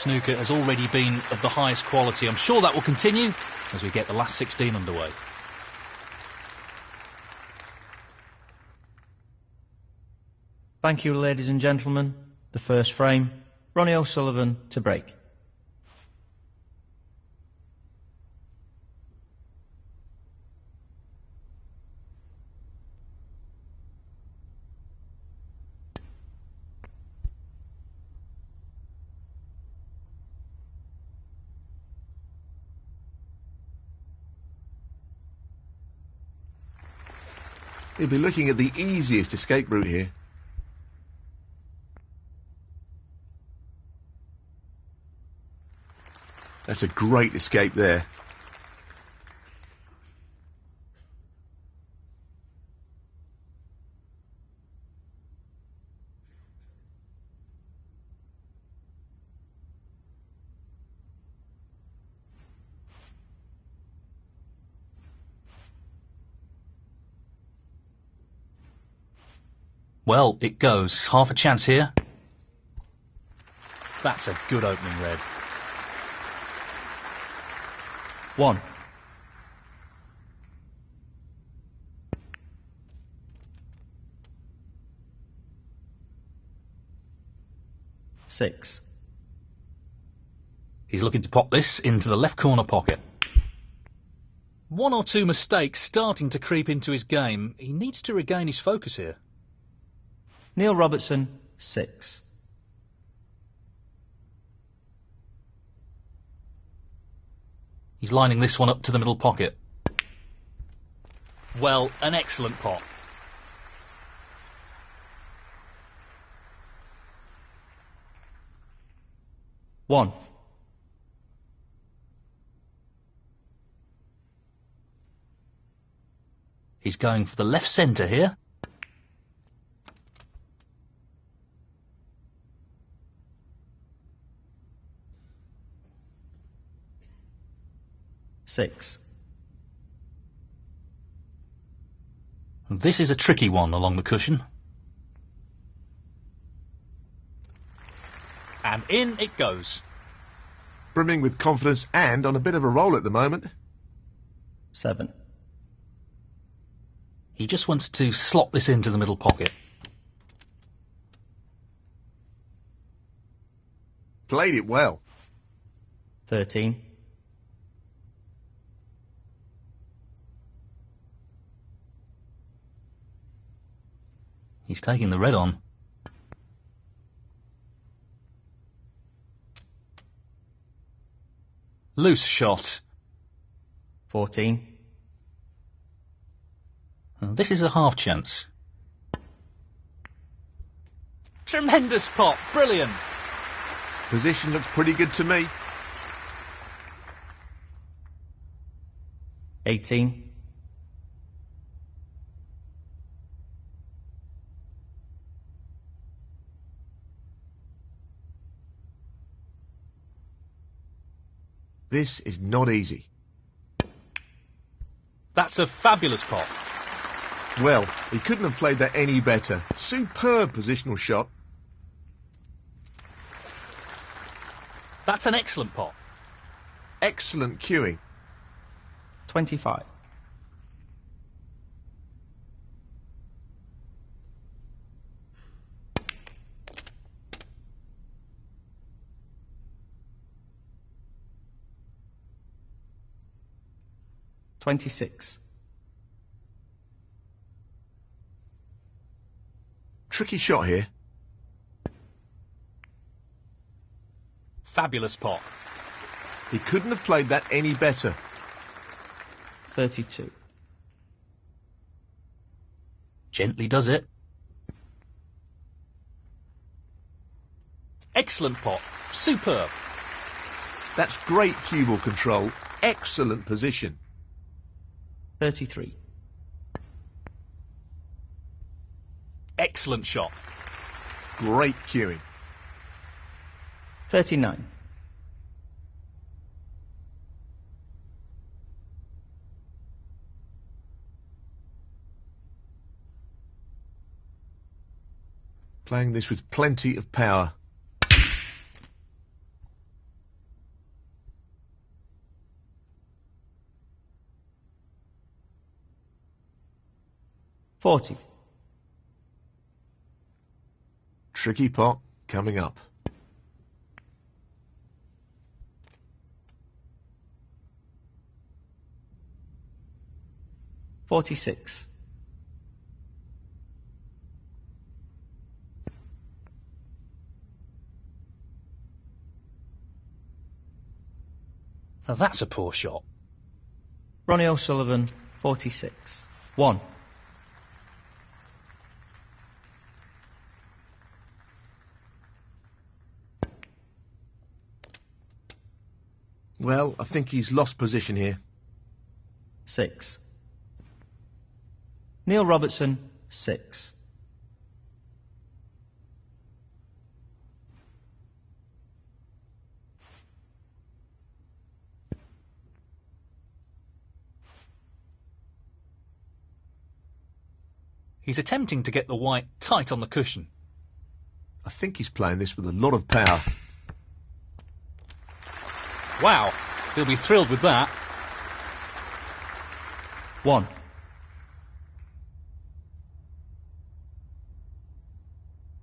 snooker has already been of the highest quality. I'm sure that will continue as we get the last 16 underway. Thank you, ladies and gentlemen. The first frame, Ronnie O'Sullivan to break. He'll be looking at the easiest escape route here. That's a great escape there. Well, it goes. Half a chance here. That's a good opening red. 1. 6. He's looking to pop this into the left corner pocket. One or two mistakes starting to creep into his game. He needs to regain his focus here. Neil Robertson, 6. He's lining this one up to the middle pocket. Well, an excellent pot. One. He's going for the left centre here. Six. This is a tricky one along the cushion. And in it goes. Brimming with confidence and on a bit of a roll at the moment. 7. He just wants to slot this into the middle pocket. Played it well. 13. He's taking the red on. Loose shot. 14. This is a half chance. Tremendous pot. Brilliant. Position looks pretty good to me. 18. This is not easy. That's a fabulous pot. Well, he couldn't have played that any better. Superb positional shot. That's an excellent pot. Excellent cueing. 25. $26. Tricky shot here. Fabulous pot. He couldn't have played that any better. 32. Gently does it. Excellent pot. Superb. That's great cue ball control. Excellent position. 33. Excellent shot. Great cueing. 39. Playing this with plenty of power. 40. Tricky pot coming up. $46. Now that's a poor shot. Ronnie O'Sullivan, 46. 1. Well, I think he's lost position here. 6. Neil Robertson, 6. He's attempting to get the white tight on the cushion. I think he's playing this with a lot of power. Wow, he'll be thrilled with that. 1.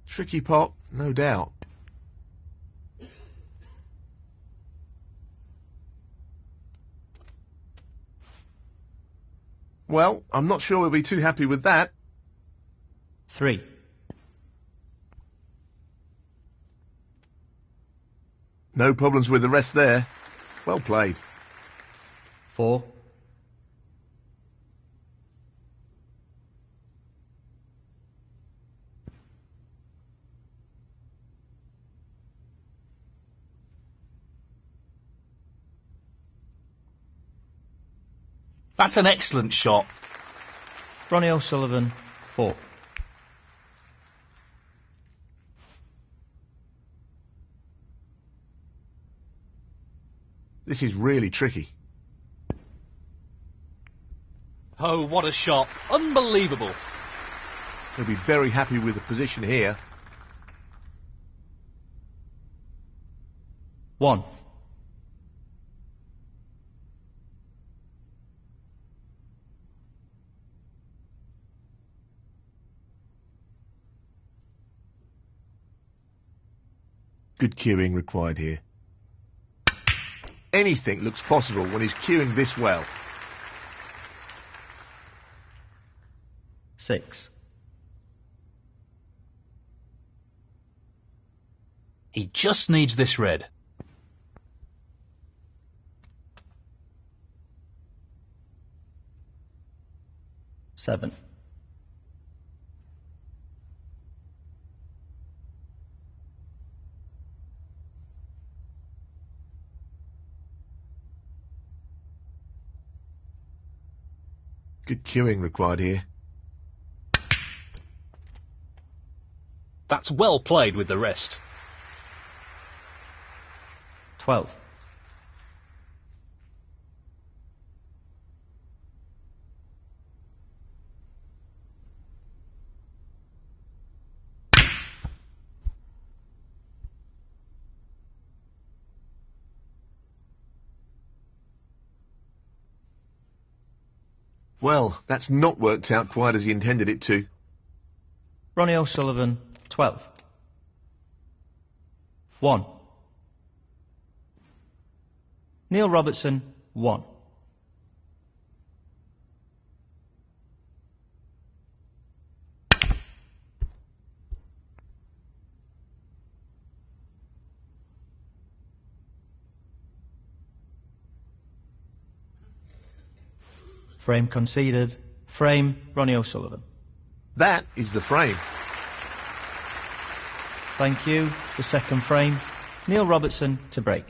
Tricky pot, no doubt. Well, I'm not sure we'll be too happy with that. 3. No problems with the rest there. Well played. 4. That's an excellent shot. Ronnie O'Sullivan, 4. This is really tricky. Oh, what a shot. Unbelievable. He'll be very happy with the position here. 1. Good cueing required here. Anything looks possible when he's cueing this well. 6. He just needs this red. 7. Good cueing required here. That's well played with the rest. 12. Well, that's not worked out quite as he intended it to. Ronnie O'Sullivan, 12. 1. Neil Robertson, 1. Frame conceded. Frame, Ronnie O'Sullivan. That is the frame. Thank you. The second frame, Neil Robertson to break.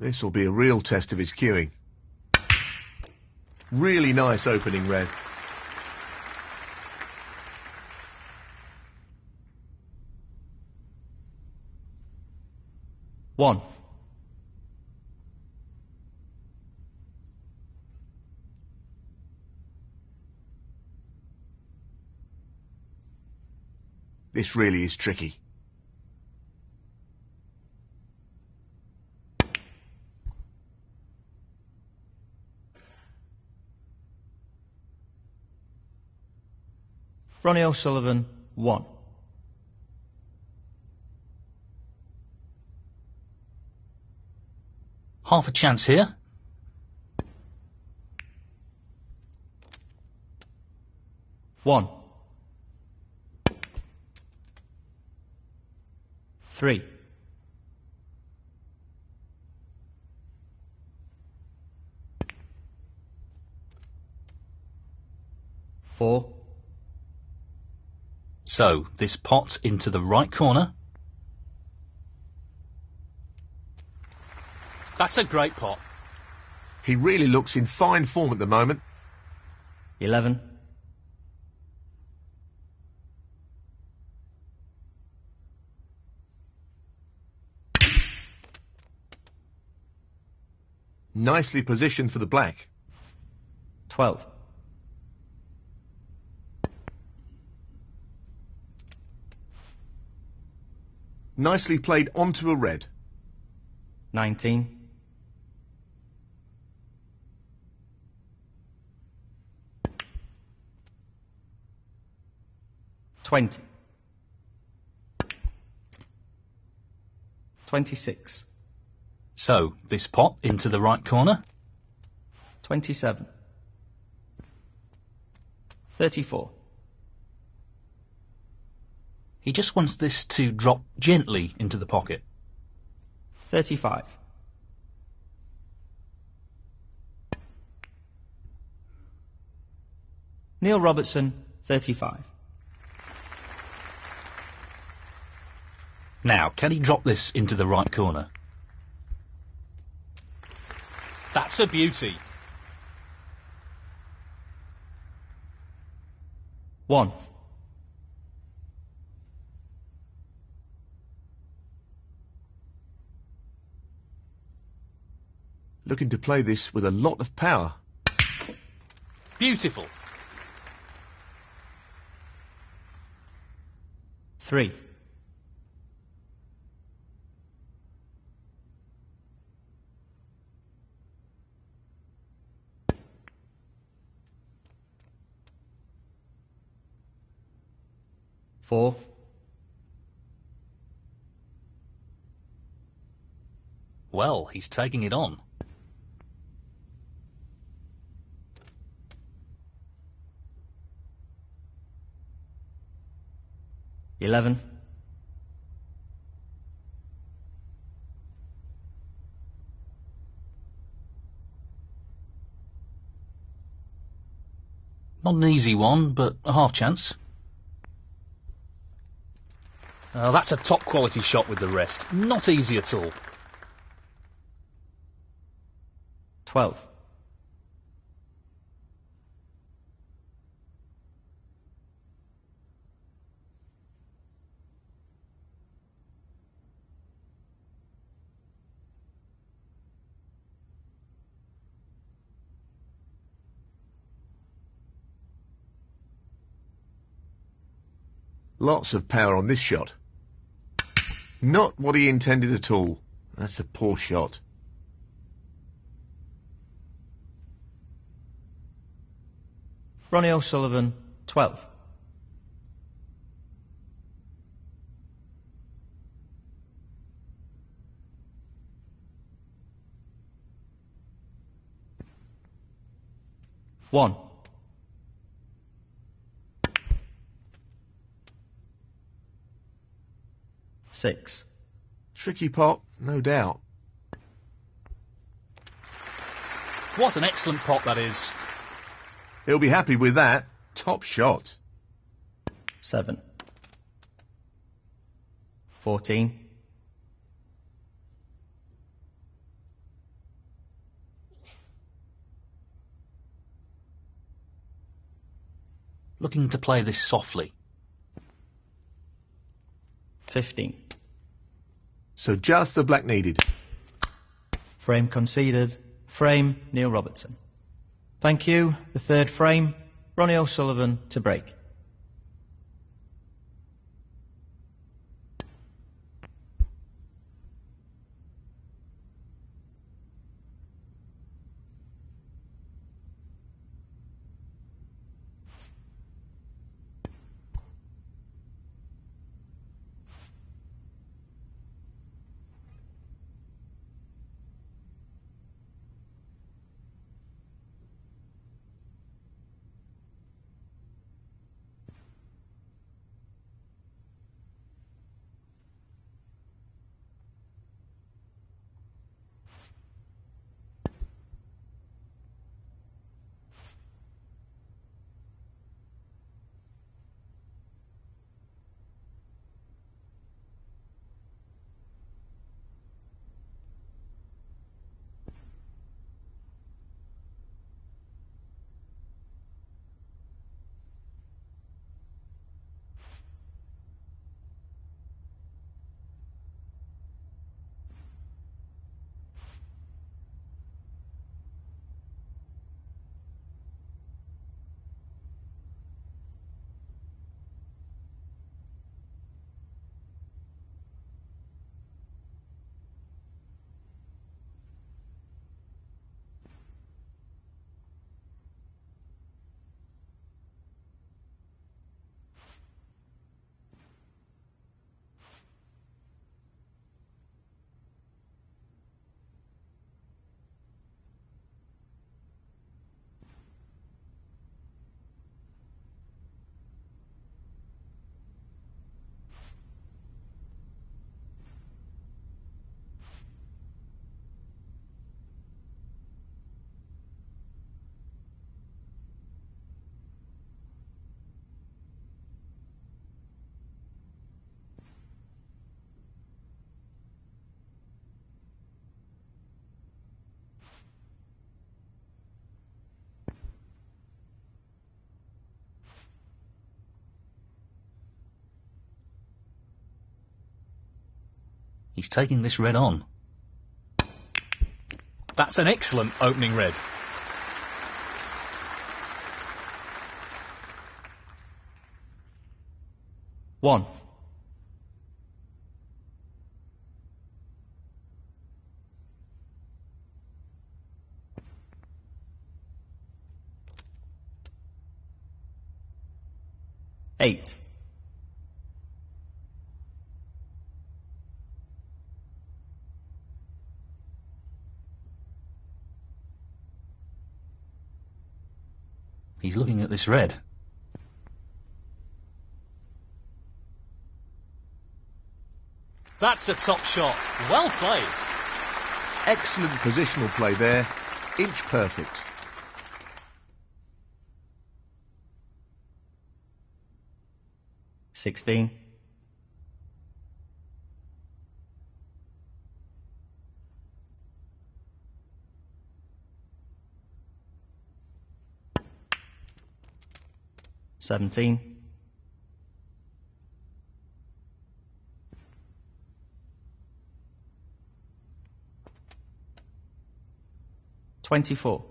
This will be a real test of his cueing. Really nice opening red. One. This really is tricky. Ronnie O'Sullivan, 1. Half a chance here. One. 3. 4. So, this pot into the right corner. That's a great pot. He really looks in fine form at the moment. 11. 'Nicely positioned for the black. 12. 'Nicely played onto a red. 19. 20. 26. So, this pot into the right corner. 27. 34. He just wants this to drop gently into the pocket. 35. 'Neil Robertson, 35. Now, can he drop this into the right corner? That's a beauty. 1. 'Looking to play this with a lot of power. Beautiful. 3. 4. 'Well, he's taking it on. 11. 'Not an easy one, but a half chance. Oh, that's a top quality shot with the rest. Not easy at all. 12. 'Lots of power on this shot. Not what he intended at all. That's a poor shot. Ronnie O'Sullivan, 12. 1. 6. Tricky pot, no doubt. What an excellent pot that is. He'll be happy with that. Top shot. 7. 14. looking to play this softly. 15. So just the black needed. Frame conceded. Frame, Neil Robertson. Thank you. The third frame, Ronnie O'Sullivan to break. He's taking this red on. That's an excellent opening red. One. Eight. He's looking at this red. That's a top shot. Well played. Excellent positional play there. Inch perfect. 16. Seventeen. 24.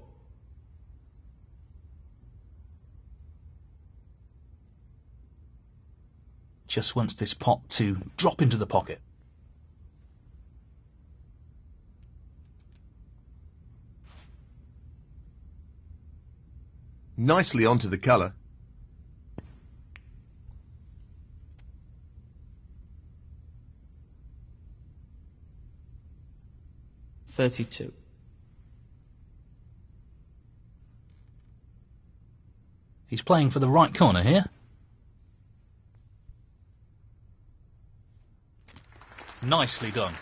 Just wants this pot to drop into the pocket. Nicely onto the colour. $32. He's playing for the right corner here. Nicely done.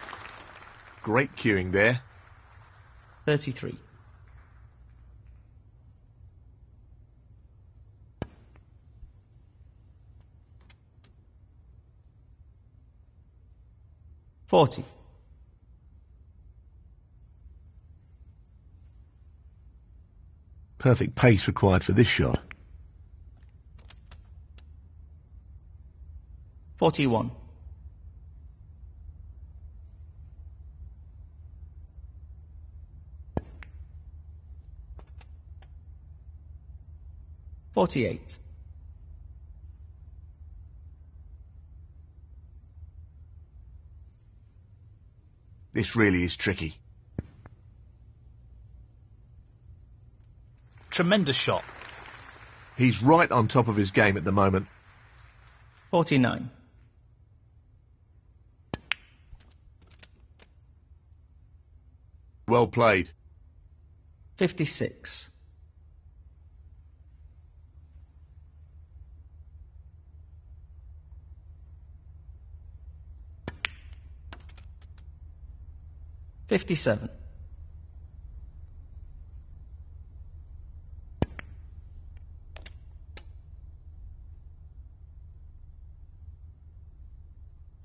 Great cueing there. 33. $40. Perfect pace required for this shot. 41. $48. This really is tricky. Tremendous shot. He's right on top of his game at the moment. 49. Well played. 56. $57.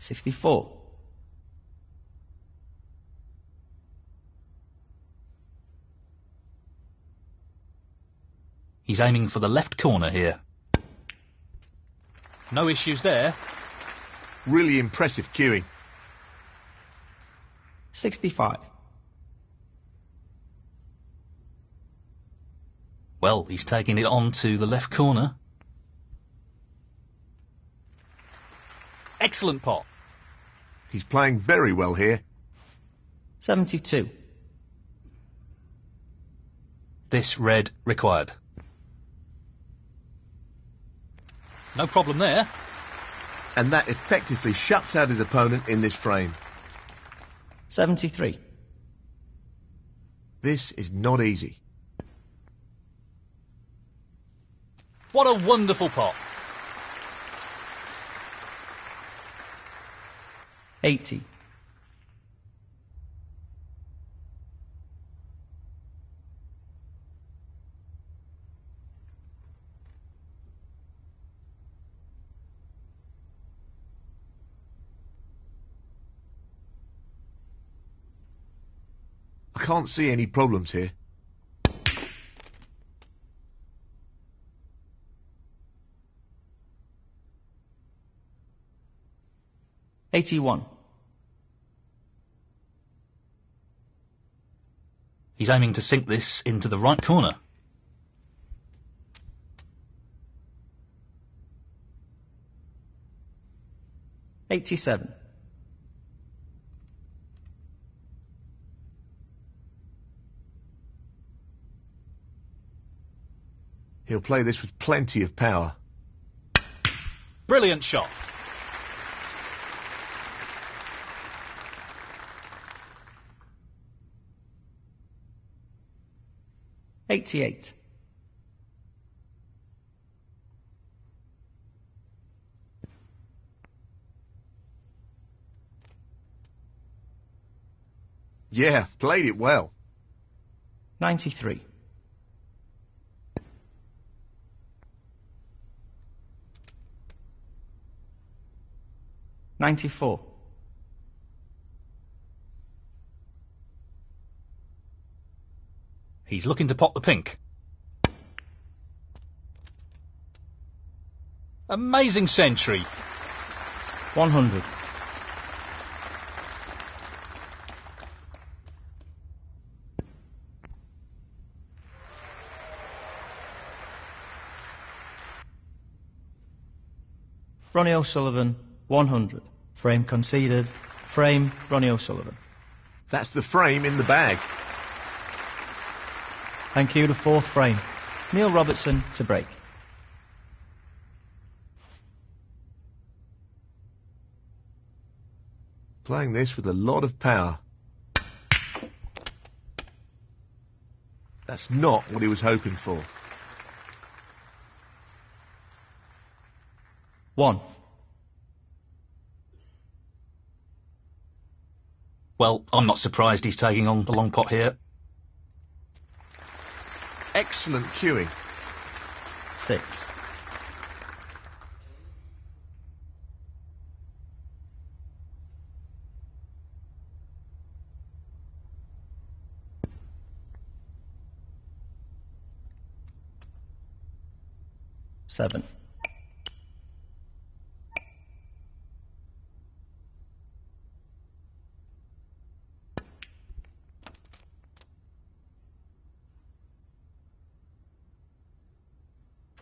$64. He's aiming for the left corner here. No issues there. Really impressive cueing. 65. Well, he's taking it on to the left corner. Excellent pot. He's playing very well here. 72. This red required. No problem there. And that effectively shuts out his opponent in this frame. 73. This is not easy. What a wonderful pot. 80. I can't see any problems here. $81. He's aiming to sink this into the right corner. $87. He'll play this with plenty of power. Brilliant shot. $88. Yeah, played it well. 93. $94. He's looking to pot the pink. Amazing century. 100. Ronnie O'Sullivan, 100. Frame conceded. Frame, Ronnie O'Sullivan. That's the frame in the bag. Thank you, the fourth frame. Neil Robertson to break. Playing this with a lot of power. That's not what he was hoping for. 1. Well, I'm not surprised he's taking on the long pot here. Excellent cueing. 6. Seven.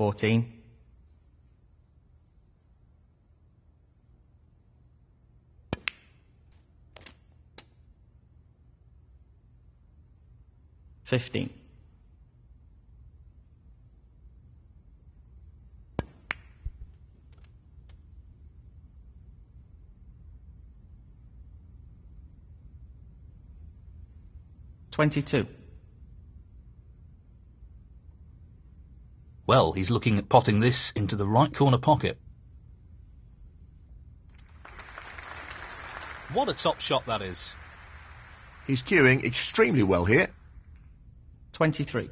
14. 15. 22. Well, he's looking at potting this into the right corner pocket. What a top shot that is. He's cueing extremely well here. 23.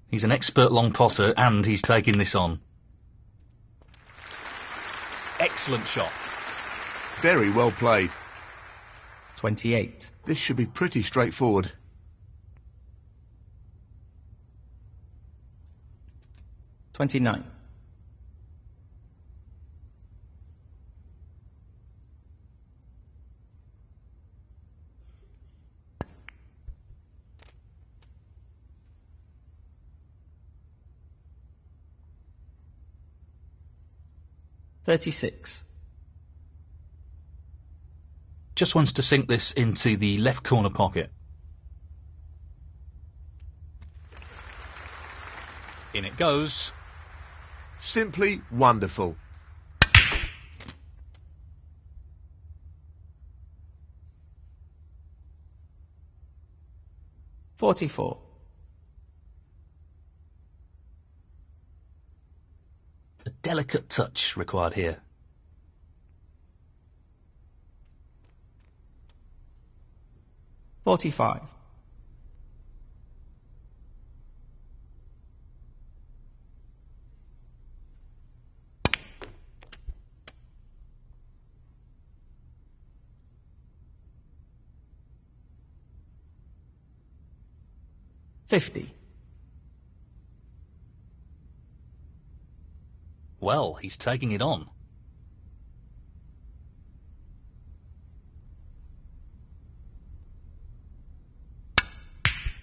He's an expert long potter and he's taking this on. Excellent shot. Very well played. 28. This should be pretty straightforward. 29. 36. Just wants to sink this into the left corner pocket. In it goes. Simply wonderful. $44. A delicate touch required here. $45. $50. Well, he's taking it on.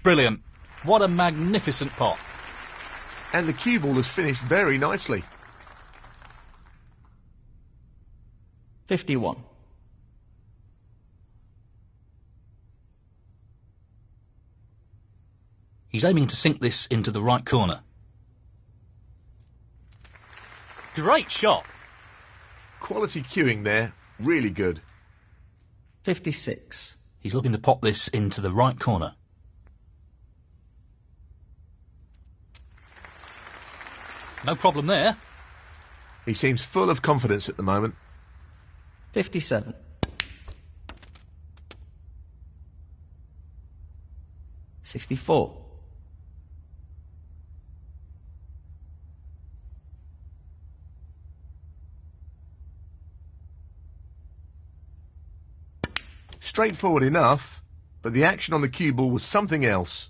Brilliant. What a magnificent pot. And the cue ball has finished very nicely. 51. He's aiming to sink this into the right corner. Great shot. Quality cueing there. Really good. 56. He's looking to pop this into the right corner. No problem there. He seems full of confidence at the moment. 57. 64. 'Straightforward enough, but the action on the cue ball was something else.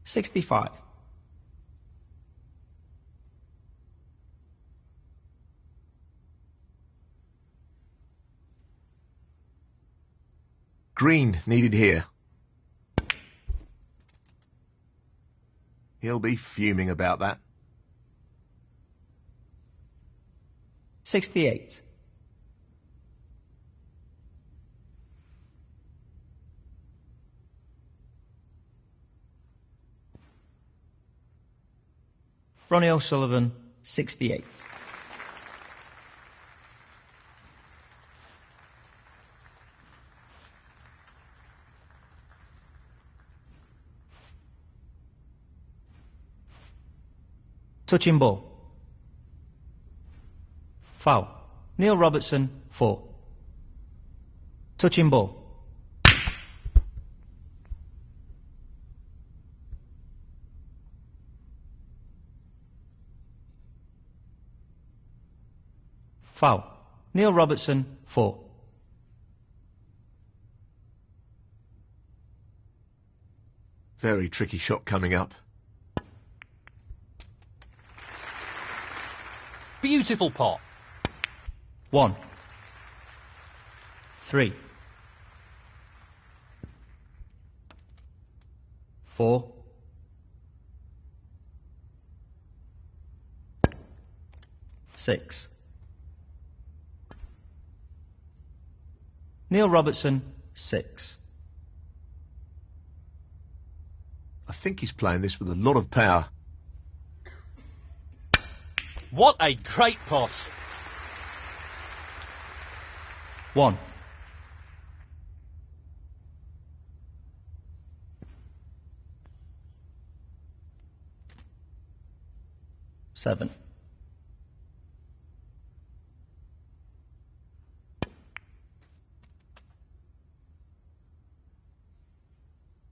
65. 'Green needed here. He'll be fuming about that. 68. 68. Touching ball. Foul. Neil Robertson, 4. Touching ball. Foul. Neil Robertson, 4. Very tricky shot coming up. Beautiful pot. 1. 3. 4. 6. Neil Robertson, 6. I think he's playing this with a lot of power. What a great pot! 1. 7.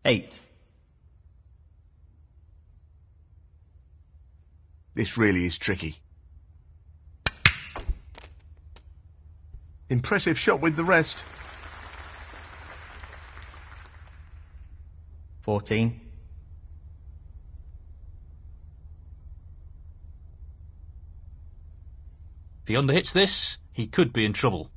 8. This really is tricky. Impressive shot with the rest. 14. 'If he underhits this, he could be in trouble.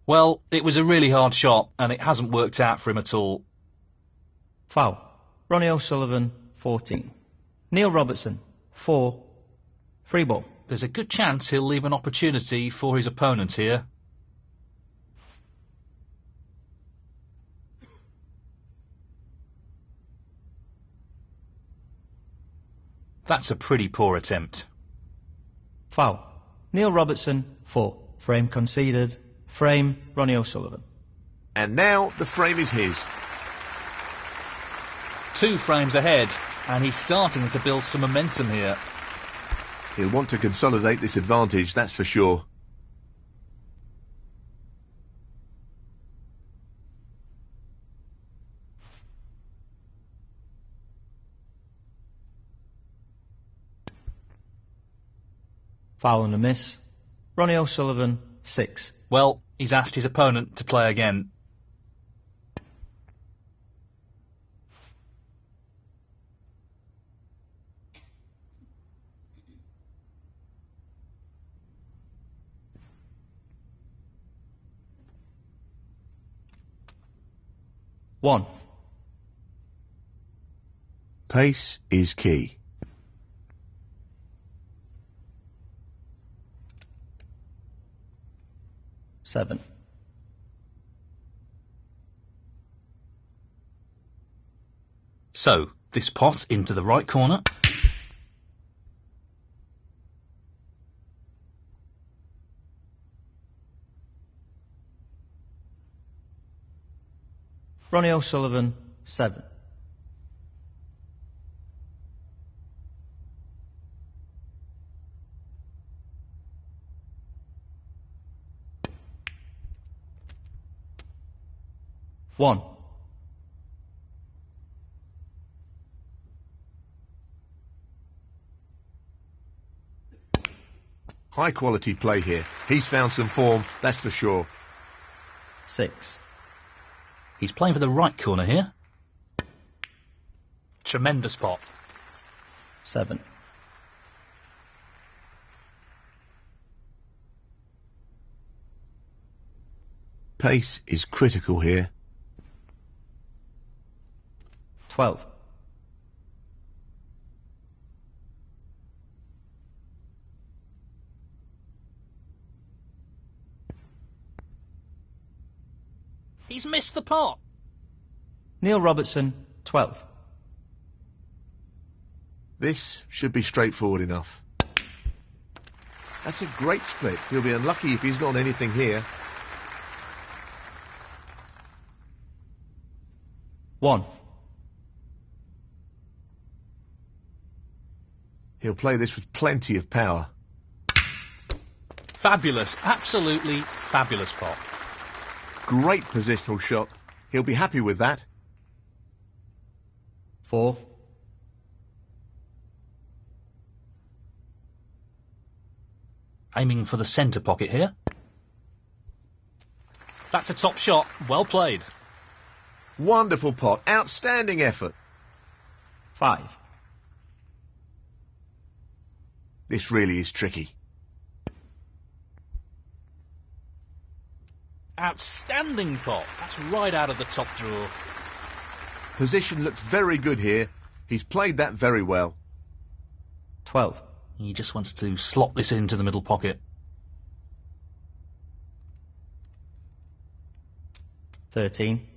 Well, it was a really hard shot, and it hasn't worked out for him at all. Foul. Ronnie O'Sullivan, 14. Neil Robertson, 4. Free ball. There's a good chance he'll leave an opportunity for his opponent here. That's a pretty poor attempt. Foul. Neil Robertson, 4. Frame conceded. Frame, Ronnie O'Sullivan. And now the frame is his. 2 frames ahead, and he's starting to build some momentum here. He'll want to consolidate this advantage, that's for sure. Foul and a miss. Ronnie O'Sullivan, 6. Well, he's asked his opponent to play again. One. Pace is key. Seven. So, this pot into the right corner. Ronnie O'Sullivan, 7. One. High quality play here. He's found some form, that's for sure. 6. He's playing for the right corner here. Tremendous pot. 7. Pace is critical here. 12. He's missed the pot. Neil Robertson, 12. This should be straightforward enough. That's a great split. He'll be unlucky if he's not on anything here. 1. He'll play this with plenty of power. Fabulous, absolutely fabulous pot. Great positional shot. He'll be happy with that. 4. Aiming for the centre pocket here. That's a top shot. Well played. Wonderful pot. Outstanding effort. 5. This really is tricky. Outstanding pot. That's right out of the top drawer. Position looks very good here. He's played that very well. 12. He just wants to slot this into the middle pocket. 13.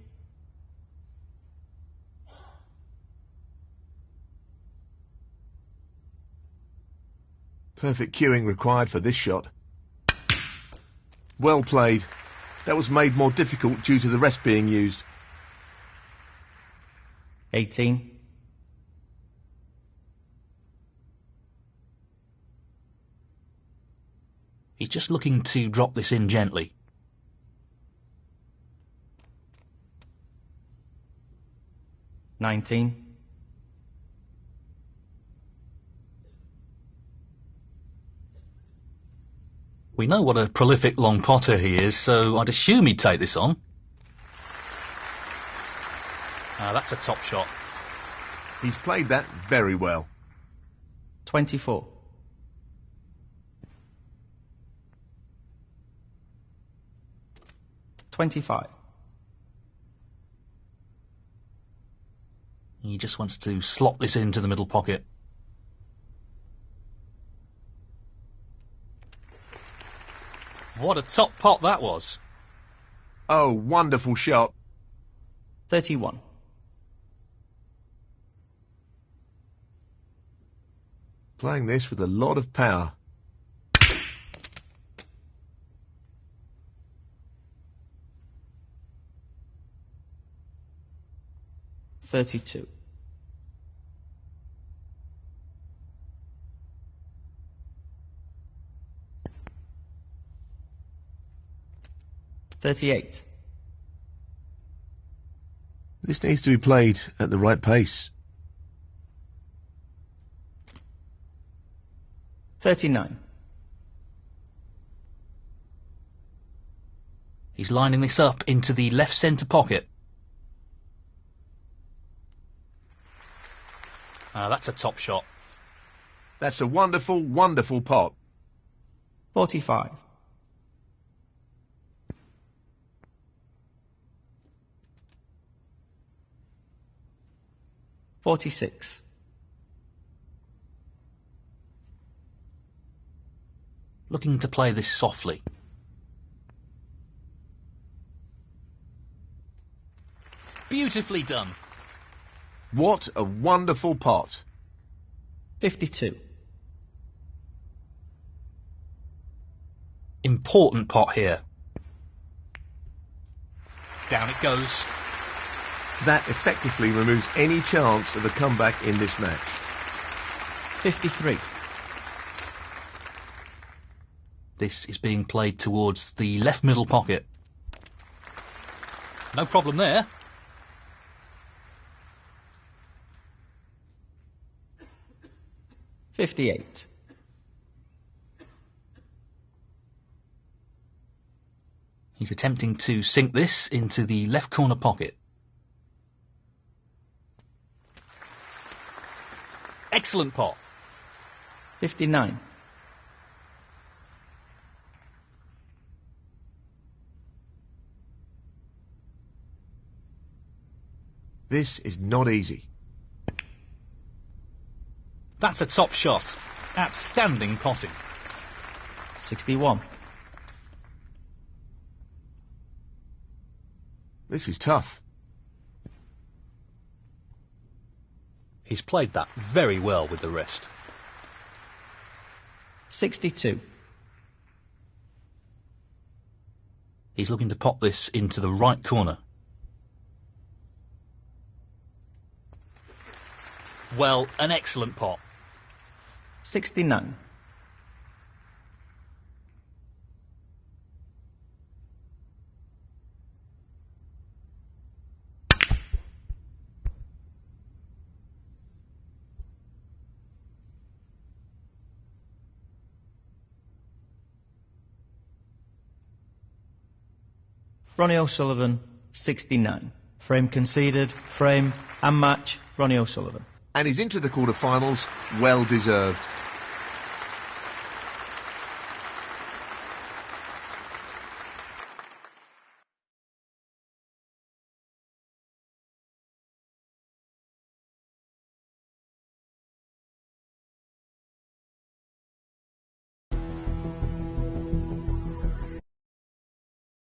Perfect cueing required for this shot. Well played. That was made more difficult due to the rest being used. 18. He's just looking to drop this in gently. 19. We know what a prolific long potter he is, so I'd assume he'd take this on. That's a top shot. He's played that very well. 24. 25. He just wants to slot this into the middle pocket. What a top pot that was. Oh, wonderful shot. 31. Playing this with a lot of power. 32. 38. This needs to be played at the right pace. 39. He's lining this up into the left centre pocket. That's a top shot. That's a wonderful, wonderful pot. 45. 46. Looking to play this softly. Beautifully done. What a wonderful pot. 52. Important pot here. Down it goes. That effectively removes any chance of a comeback in this match. 53. This is being played towards the left middle pocket. No problem there. 58. He's attempting to sink this into the left corner pocket. Excellent pot. 59. This is not easy. That's a top shot. Outstanding potting. 61. This is tough. He's played that very well with the wrist. 62. He's looking to pop this into the right corner. Well, an excellent pot. 69. Ronnie O'Sullivan, 69. Frame conceded, frame and match, Ronnie O'Sullivan. And he's into the quarter-finals, well deserved.